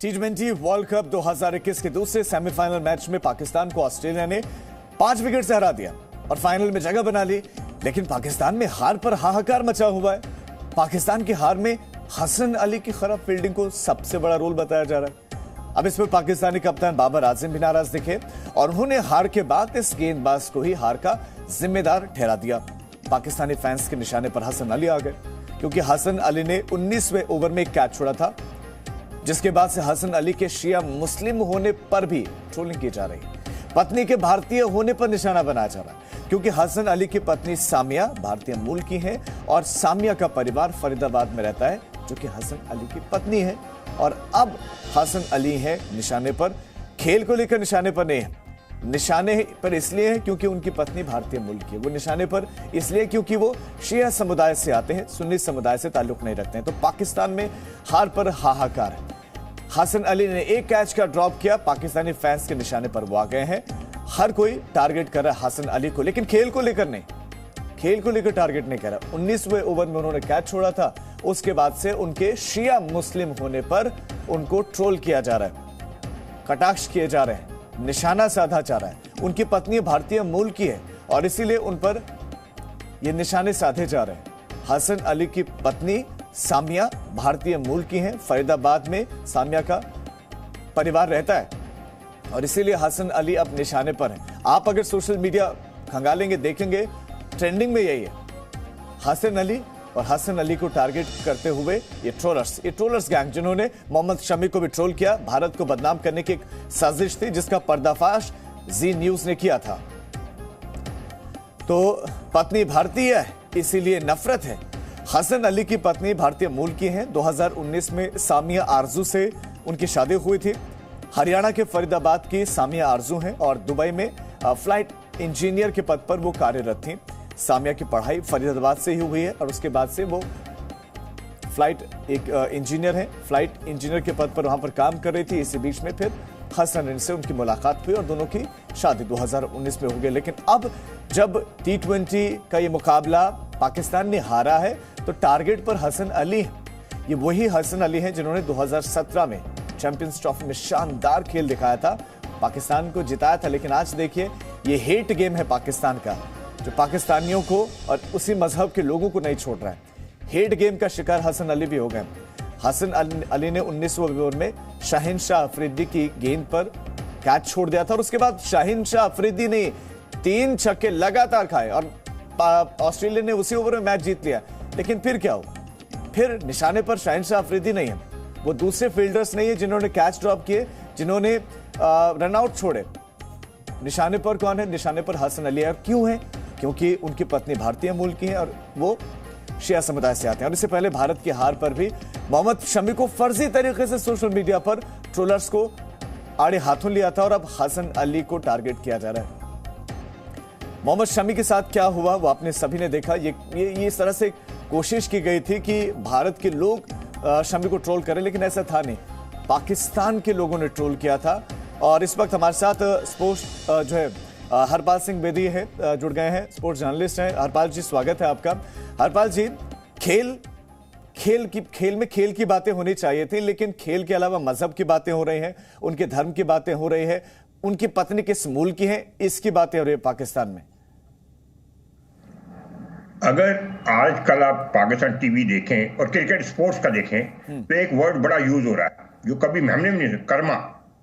T20 world cup 2021 के दूसरे semifinal match में पाकिस्तान को ऑस्ट्रेलिया ने 5 विकेट से हरा दिया और फाइनल में जगह बना ली। लेकिन पाकिस्तान में हार पर हाहाकार मचा हुआ है। पाकिस्तान की हार में हसन अली की खराब फील्डिंग को सबसे बड़ा रोल बताया जा रहा है। अब इस पर पाकिस्तानी कप्तान बाबर आजम भी नाराज दिखे और उन्होंने हार के बाद इस गेंदबाज को ही हार का जिम्मेदार ठहरा दिया। पाकिस्तानी फैंस के निशाने पर हसन अली आ गए क्योंकि हसन अली ने 19वें ओवर में एक कैच छोड़ा था, जिसके बाद से हसन अली के शिया मुस्लिम होने पर भी ट्रोलिंग की जा रही है। पत्नी के भारतीय होने पर निशाना बनाया जा रहा है क्योंकि हसन अली की पत्नी सामिया भारतीय मूल की है और सामिया का परिवार फरीदाबाद में रहता है, जो कि हसन अली की पत्नी है। और अब हसन अली है निशाने पर, खेल को लेकर निशाने पर नहीं है। निशाने पर इसलिए है क्योंकि उनकी पत्नी भारतीय मूल की है। वो निशाने पर इसलिए क्योंकि वो शिया समुदाय से आते हैं, सुन्नी समुदाय से ताल्लुक नहीं रखते हैं। तो पाकिस्तान में हार पर हाहाकार है। हसन अली ने एक कैच का ड्रॉप किया, पाकिस्तानी फैंस के निशाने पर वो आ गए हैं। हर कोई टारगेट कर रहा है हसन अली को, लेकिन खेल को लेकर नहीं, खेल को लेकर टारगेट नहीं कर रहा। 19वें ओवर में उन्होंने कैच छोड़ा था, उसके बाद से उनके शिया मुस्लिम होने पर उनको ट्रोल किया जा रहा है, कटाक्ष किए जा रहे हैं, निशाना साधा जा रहा है। उनकी पत्नी भारतीय मूल की है और इसीलिए उन पर यह निशाने साधे जा रहे हैं। हसन अली की पत्नी सामिया भारतीय मूल की हैं, फरीदाबाद में सामिया का परिवार रहता है और इसीलिए हसन अली अब निशाने पर हैं। आप अगर सोशल मीडिया खंगालेंगे, देखेंगे, ट्रेंडिंग में यही है, हसन अली और हसन अली को टारगेट करते हुए ये ट्रोलर्स गैंग, जिन्होंने मोहम्मद शमी को भी ट्रोल किया। भारत को बदनाम करने की एक साजिश थी जिसका पर्दाफाश जी न्यूज ने किया था। तो पत्नी भारतीय है इसीलिए नफरत है। हसन अली की पत्नी भारतीय मूल की हैं। 2019 में सामिया आरजू से उनकी शादी हुई थी। हरियाणा के फरीदाबाद की सामिया आरजू हैं और दुबई में फ्लाइट इंजीनियर के पद पर वो कार्यरत थी। सामिया की पढ़ाई फरीदाबाद से ही हुई है और उसके बाद से वो इंजीनियर है, फ्लाइट इंजीनियर के पद पर वहां पर काम कर रही थी। इसी बीच में फिर हसन अली से उनकी मुलाकात हुई और दोनों की शादी 2019 में हो गई। लेकिन अब जब T20 का ये मुकाबला पाकिस्तान ने हारा है तो टारगेट पर हसन अली है। ये वही हसन अली हैं जिन्होंने 2017 में चैंपियंस ट्रॉफी में शानदार खेल दिखाया था, पाकिस्तान को जिताया था। लेकिन आज देखिए, ये हेट गेम है पाकिस्तान का, जो पाकिस्तानियों को और उसी मजहब के लोगों को नहीं छोड़ रहा है। हेट गेम का शिकार हसन अली भी हो गए। हसन अली ने 19वें ओवर में शाहीन शाह अफरीदी की गेंद पर कैच छोड़ दिया था और उसके बाद शाहीन शाह अफरीदी ने 3 छक्के लगातार खाए और ऑस्ट्रेलिया ने उसी ओवर में मैच जीत लिया। लेकिन फिर क्या हुआ? फिर निशाने पर शाहीन शाह अफरीदी नहीं है, वो दूसरे फील्डर्स नहीं है जिन्होंने कैच ड्रॉप किए, जिन्होंने रन आउट छोड़े। निशाने पर कौन है? निशाने पर हसन अली है। क्यों है? क्योंकि उनकी पत्नी भारतीय मूल की है और वो शिया समुदाय से आते हैं। और इससे पहले भारत की हार पर भी मोहम्मद शमी को फर्जी तरीके से सोशल मीडिया पर ट्रोलर्स को आड़े हाथों लिया था और अब हसन अली को टारगेट किया जा रहा है। मोहम्मद शमी के साथ क्या हुआ वो आपने सभी ने देखा। ये इस तरह से कोशिश की गई थी कि भारत के लोग शमी को ट्रोल करें, लेकिन ऐसा था नहीं, पाकिस्तान के लोगों ने ट्रोल किया था। और इस वक्त हमारे साथ स्पोर्ट्स जो है हरपाल सिंह बेदी है, जुड़ गए हैं, स्पोर्ट्स जर्नलिस्ट हैं। हरपाल जी, स्वागत है आपका। हरपाल जी, खेल में खेल की बातें होनी चाहिए थी, लेकिन खेल के अलावा मजहब की बातें हो रही हैं, उनके धर्म की बातें हो रही है, उनकी पत्नी किस मूल की है, इसकी बातें हो रही है पाकिस्तान में। अगर आजकल आप पाकिस्तान टीवी देखें और क्रिकेट स्पोर्ट्स का देखें तो एक वर्ड बड़ा यूज हो रहा है जो कभी हमने नहीं, कर्मा।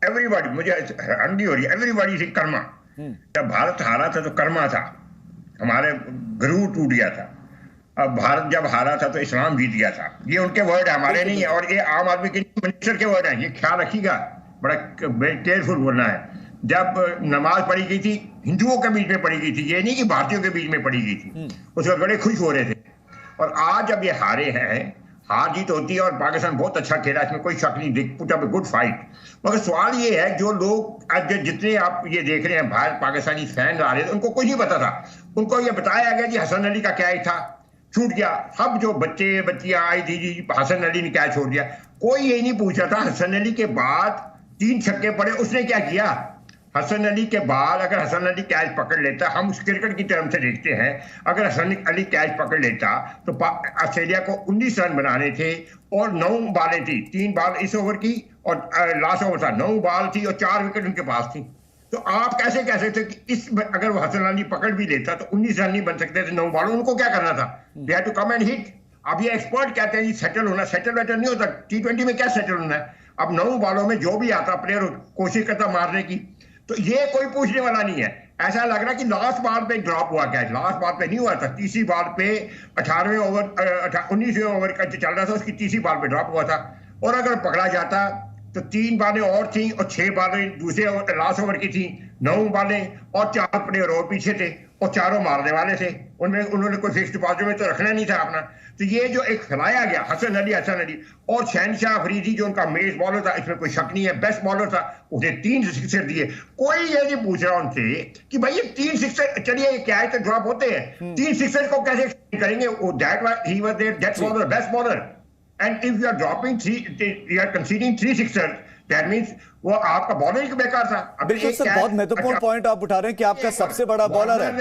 एवरीबॉडी, मुझे अंडी हो रही है, एवरीबॉडी से कर्मा। जब भारत हारा था तो कर्मा था, हमारे गुरूर टूट गया था। अब भारत जब हारा था तो इस्लाम जीत गया था। ये उनके वर्ड है, हमारे नहीं है। और ये आम आदमी के मिनिस्टर के वर्ड है, ये ख्याल रखिएगा, बड़ा केयरफुल बोलना है। जब नमाज पढ़ी गई थी हिंदुओं के बीच में पढ़ी गई थी, ये नहीं कि भारतीयों के बीच में पढ़ी गई थी, उस वक्त बड़े खुश हो रहे थे। और आज जब ये हारे हैं, हार जीत होती है और पाकिस्तान बहुत अच्छा खेला, इसमें कोई शक नहीं, put up a good fight. मगर सवाल ये है, जो लोग आज जितने आप ये देख रहे हैं बाहर पाकिस्तानी फैन आ रहे थे, उनको कुछ नहीं पता था। उनको ये बताया गया कि हसन अली का क्या था, छूट गया। सब जो बच्चियां आई थी जी, हसन अली ने क्या छोड़ दिया, कोई यही नहीं पूछा था हसन अली के बाद 3 छक्के पड़े, उसने क्या किया। हसन अली के बाद अगर हसन अली कैच पकड़ लेता, हम उस क्रिकेट की तरफ से देखते हैं, अगर हसन अली कैच पकड़ लेता तो ऑस्ट्रेलिया को 19 रन बनाने थे और 9 बालें थी, 3 बाल इस ओवर की और लास्ट ओवर था, 9 बॉल थी और 4 विकेट उनके पास थी। तो आप कैसे कह सकते कि इस अगर वो हसन अली पकड़ भी लेता तो 19 रन नहीं बन सकते थे 9 बॉल, उनको क्या करना था? They had to come and hit. अब ये एक्सपर्ट कहते हैं सेटल होना, सेटल वेटल नहीं होता, T20 में क्या सेटल होना है? अब 9 बॉलों में जो भी आता प्लेयर कोशिश करता मारने की, तो ये कोई पूछने वाला नहीं है। ऐसा लग रहा कि लास्ट बॉल पे ड्रॉप हुआ, क्या लास्ट बॉल पे नहीं हुआ था, तीसरी बॉल पे 18वें ओवर 19वें ओवर का चल रहा था, उसकी तीसरी बॉल पे ड्रॉप हुआ था। और अगर पकड़ा जाता तो 3 बॉलें और थी और 6 बॉलें दूसरे लास्ट ओवर की थी, 9 बॉलें और 4 प्लेयर और पीछे थे और चारों मारने वाले थे। उन्होंने कोई फिक्स्ड डिपॉजिट में तो रखना नहीं था अपना। तो ये जो एक फैलाया गया हसन अली और शहनशाह अफरीदी जो उनका मेज बॉलर था, इसमें कोई शक नहीं है, बेस्ट बॉलर था, उसने 3 सिक्सर दिए। कोई ये नहीं पूछ रहा उनसे कि भाई ये 3 सिक्सर, चलिए कैच तो ड्रॉप होते हैं, 3 सिक्सर को कैसे करेंगे? He was there, that was the best bowler. And if you are dropping 3, you are conceding 3 sixers, that means वो आपका बॉलर ही बेकार था। बिल्कुल सर, बहुत महत्वपूर्ण पॉइंट आप उठा रहे हैं कि आपका सबसे बड़ा बॉलर है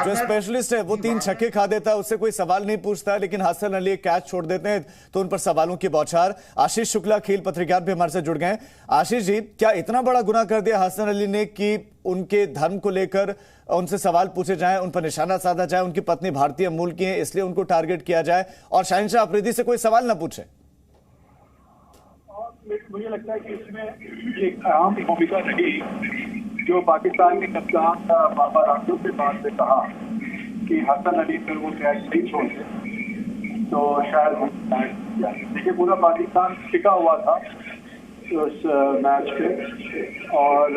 जो स्पेशलिस्ट है, वो 3 छक्के खा देता है, उससे कोई सवाल नहीं पूछता है, लेकिन हसन अली एक कैच छोड़ देते हैं तो उन पर सवालों की बौछार। आशीष शुक्ला खेल पत्रकार भी हमारे साथ जुड़ गए हैं। आशीष जी, क्या इतना बड़ा गुनाह कर दिया हसन अली ने कि उनके धर्म को लेकर उनसे सवाल पूछे जाएं, उन पर निशाना साधा जाए, उनकी पत्नी भारतीय मूल की है इसलिए उनको टारगेट किया जाए और शहनशाह अफरीदी से कोई सवाल ना पूछे? मुझे लगता है कि इसमें एक अहम भूमिका रही जो पाकिस्तान के कप्तान बाबर आजम ने बाद में कहा कि हसन अली पर वो कैच नहीं छोड़ते तो शायद, देखिए पूरा पाकिस्तान टिका हुआ था उस मैच पे और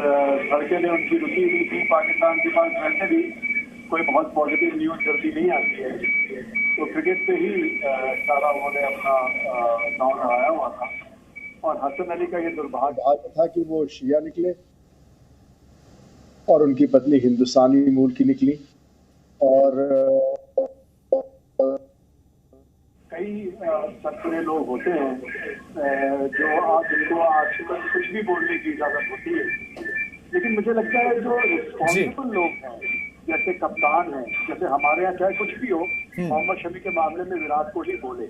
लड़के ने उनकी रुचि ली थी। पाकिस्तान के पास वैसे भी कोई बहुत पॉजिटिव न्यूज़ जल्दी नहीं आती है, तो क्रिकेट पे ही सारा उन्होंने अपना दांव लगाया हुआ था। और हसन अली का ये दुर्भाग्य था कि वो शिया निकले और उनकी पत्नी हिंदुस्तानी मूल की निकली और कई सत्सरे लोग होते हैं जो जिनको आजकल कुछ भी बोलने की इजाजत होती है, लेकिन मुझे लगता है जो रिस्पॉन्सिबल लोग हैं जैसे कप्तान हैं, जैसे हमारे यहाँ चाहे कुछ भी हो, मोहम्मद शमी के मामले में विराट कोहली बोले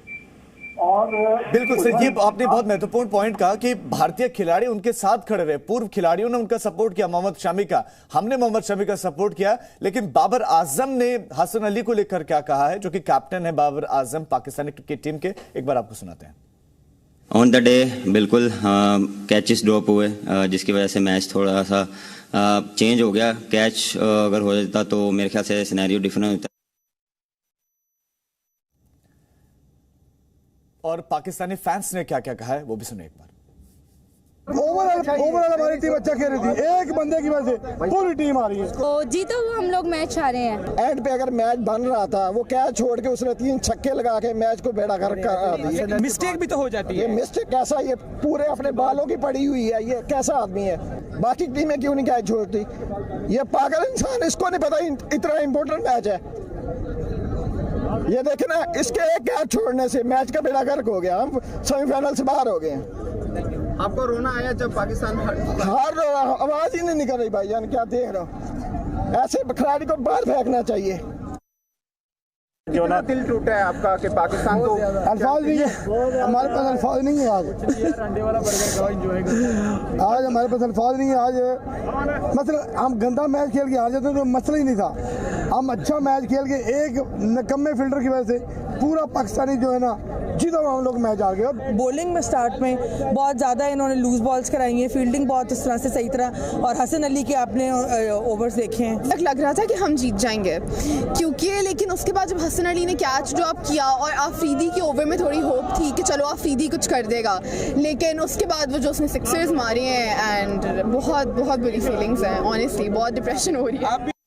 और बिल्कुल सर, ये आपने बहुत महत्वपूर्ण पॉइंट कहा कि भारतीय खिलाड़ी उनके साथ खड़े रहे, पूर्व खिलाड़ियों ने उनका सपोर्ट किया, मोहम्मद शमी का, हमने मोहम्मद शमी का सपोर्ट किया, लेकिन बाबर आजम ने हसन अली को लेकर क्या कहा है, जो कि कैप्टन है बाबर आजम पाकिस्तानी क्रिकेट टीम के, एक बार आपको सुनाते हैं। ऑन द डे बिल्कुल कैचेस ड्रॉप हुए जिसकी वजह से मैच थोड़ा सा चेंज हो गया। कैच अगर हो जाता तो मेरे ख्याल से सिनेरियो डिफरेंट होता। और पाकिस्तानी फैंस ने क्या क्या कहा है वो भी सुने एक बार। ओवरऑल हमारी टीम अच्छा खेल रही थी, एक बंदे की वजह से पूरी टीम आ रही है। तो जीता हुआ हम लोग मैच आ रहे हैं। एंड पे अगर मैच बन रहा था वो कैच छोड़ के उसने 3 छक्के लगा के मैच को बेड़ा कर दिया। मिस्टेक भी तो हो जाती है। ये मिस्टेक कैसा, ये पूरे अपने बालों की पड़ी हुई है, ये कैसा आदमी है? बाकी टीमें क्यों नहीं कैच छोड़ती? ये पागल इंसान, इसको नहीं पता इतना इम्पोर्टेंट मैच है। ये देखे ना, इसके एक कैच छोड़ने से मैच का बेड़ा गर्क हो गया, हम सेमीफाइनल से बाहर हो गए। आपको रोना आया जब पाकिस्तान हार रहा, आवाज ही नहीं निकल रही भाईजान, क्या देख रहा हूँ। ऐसे खिलाड़ी को बाहर फेंकना चाहिए। क्यों ना दिल टूटा है आपका कि पाकिस्तान को अल्फाज नहीं है, हमारे पास अल्फाज नहीं है। आज हमारे पास अल्फाज नहीं है। आज मतलब हम गंदा मैच खेल के हार जाते तो मसला ही नहीं था। हम अच्छा मैच खेल के एक निकम्मे फील्डर की वजह से पूरा पाकिस्तानी जो है ना जीतो हम लोग मैच आ गए। बॉलिंग में स्टार्ट में बहुत ज़्यादा इन्होंने लूज बॉल्स कराई हैं, फील्डिंग बहुत इस तरह से सही तरह, और हसन अली के आपने ओवर्स देखे हैं। लग रहा था कि हम जीत जाएंगे क्योंकि, लेकिन उसके बाद जब हसन अली ने कैच ड्रॉप किया और अफरीदी के ओवर में थोड़ी होप थी कि चलो अफरीदी कुछ कर देगा, लेकिन उसके बाद वो जो उसने सिक्सर्स मारे हैं एंड बहुत बहुत बुरी फीलिंग्स हैं, ऑनेस्टली बहुत डिप्रेशन हो रही है।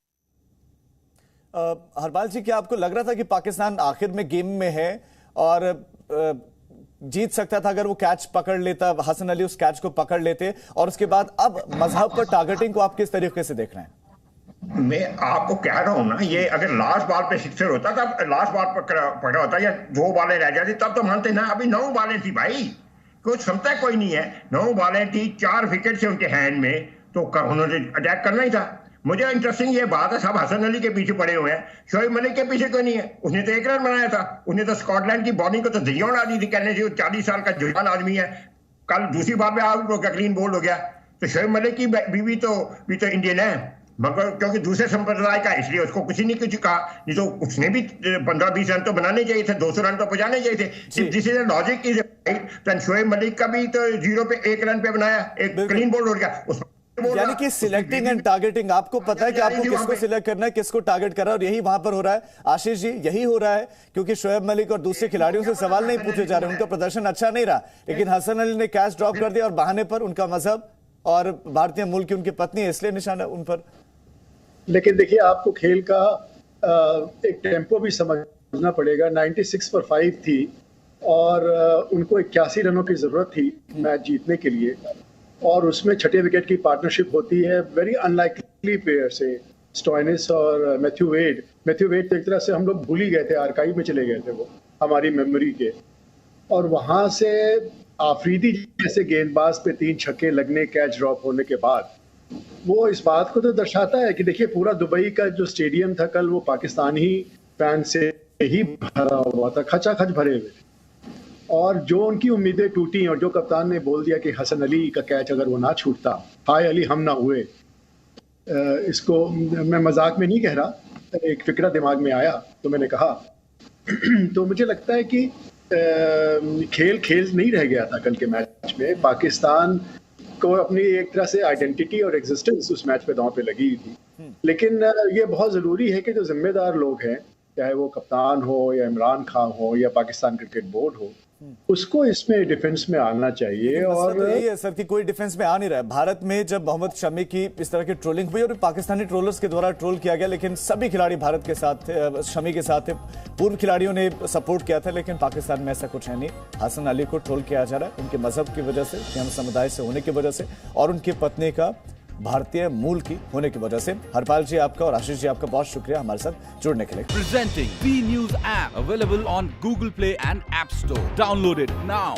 हरपाल जी, क्या आपको लग रहा था कि पाकिस्तान आखिर में गेम में है और जीत सकता था अगर वो कैच पकड़ लेता, हसन अली उस कैच को पकड़ लेते? और उसके बाद अब मजहब पर टारगेटिंग को आप किस तरीके से देख रहे हैं? मैं आपको कह रहा हूं ना, ये अगर लास्ट बॉल पे सिक्सर होता तब लास्ट बॉल पकड़ा होता या 2 बॉलें रह जाती तब तो मानते ना। अभी 9 बॉलें थी भाई, कुछ समझता कोई नहीं है। 9 बॉलें थी, 4 विकेट से उनके हैंड में, तो उन्होंने अटैक करना ही था। मुझे इंटरेस्टिंग ये बात है, सब हसन अली के पीछे पड़े हुए हैं, शोएब मलिक के पीछे क्यों नहीं है? उसने तो 1 रन बनाया था, उसने तो स्कॉटलैंड की बॉलिंग को तो दरिया उड़ा दी थी, कहने से 40 साल का जवान आदमी है, कल दूसरी बार पे आउट हो गया, क्लीन बोल्ड हो गया। तो शोएब मलिक की बीवी तो इंडियन है, मगर क्योंकि दूसरे संप्रदाय का, इसलिए उसको किसी ने कुछ कहा नहीं। तो उसने भी 15-20 रन तो बनाने चाहिए थे, 200 रन तो पहुंचाने चाहिए थे। This is logic is right. Shoaib Malik का भी तो 0 पे 1 रन पे बनाया, एक क्लीन बोल्ड हो गया। यानी कि सिलेक्टिंग एंड टारगेटिंग, आपको पता है कि आपको किसको सिलेक्ट करना है, किसको टारगेट करना है, और यही वहां पर हो रहा है। आशीष जी, यही हो रहा है, क्योंकि शोएब मलिक और दूसरे खिलाड़ियों से सवाल नहीं पूछे जा रहे, उनका प्रदर्शन अच्छा नहीं रहा, लेकिन हसन अली ने कैच ड्रॉप कर दिया और बहाने पर उनका मजहब और भारतीय मूल की उनकी पत्नी है, इसलिए निशाना उन पर। लेकिन देखिए, आपको खेल का एक टेम्पो भी समझना पड़ेगा। 96 पर 5 थी और उनको 81 रनों की जरूरत थी मैच जीतने के लिए, और उसमें छठे विकेट की पार्टनरशिप होती है वेरी अनलाइकली प्लेयर से, स्टोइनिस और मैथ्यू वेड तो एक तरह से हम लोग भूल ही गए थे, आर्काइव में चले गए थे वो हमारी मेमोरी के। और वहां से आफरीदी जैसे गेंदबाज पे 3 छक्के लगने, कैच ड्रॉप होने के बाद, वो इस बात को तो दर्शाता है कि देखिए, पूरा दुबई का जो स्टेडियम था कल, वो पाकिस्तानी फैन से ही भरा हुआ था, खचाखच भरे हुए। और जो उनकी उम्मीदें टूटी, और जो कप्तान ने बोल दिया कि हसन अली का कैच अगर वो ना छूटता, हाय अली हम ना हुए, इसको मैं मजाक में नहीं कह रहा, एक फिक्रा दिमाग में आया तो मैंने कहा तो मुझे लगता है कि खेल नहीं रह गया था कल के मैच में। पाकिस्तान को अपनी एक तरह से आइडेंटिटी और एग्जिस्टेंस उस मैच पे दांव पे लगी थी। लेकिन ये बहुत ज़रूरी है कि जो जिम्मेदार लोग हैं, चाहे वो कप्तान हो या इमरान खान हो या पाकिस्तान क्रिकेट बोर्ड हो, उसको इसमें डिफेंस में आना चाहिए। और यही है सर कि कोई डिफेंस में आ नहीं रहा है। भारत में जब मोहम्मद शमी की इस तरह की ट्रोलिंग हुई और पाकिस्तानी ट्रोलर्स के द्वारा ट्रोल किया गया, लेकिन सभी खिलाड़ी भारत के साथ थे, शमी के साथ थे, पूर्व खिलाड़ियों ने सपोर्ट किया था, लेकिन पाकिस्तान में ऐसा कुछ है नहीं। हसन अली को ट्रोल किया जा रहा है उनके मजहब की वजह से, हम समुदाय से होने की वजह से, और उनकी पत्नी का भारतीय मूल की होने की वजह से। हरपाल जी आपका और आशीष जी आपका बहुत शुक्रिया हमारे साथ जुड़ने के लिए। Presenting B News app available on Google Play and App Store. Download it now.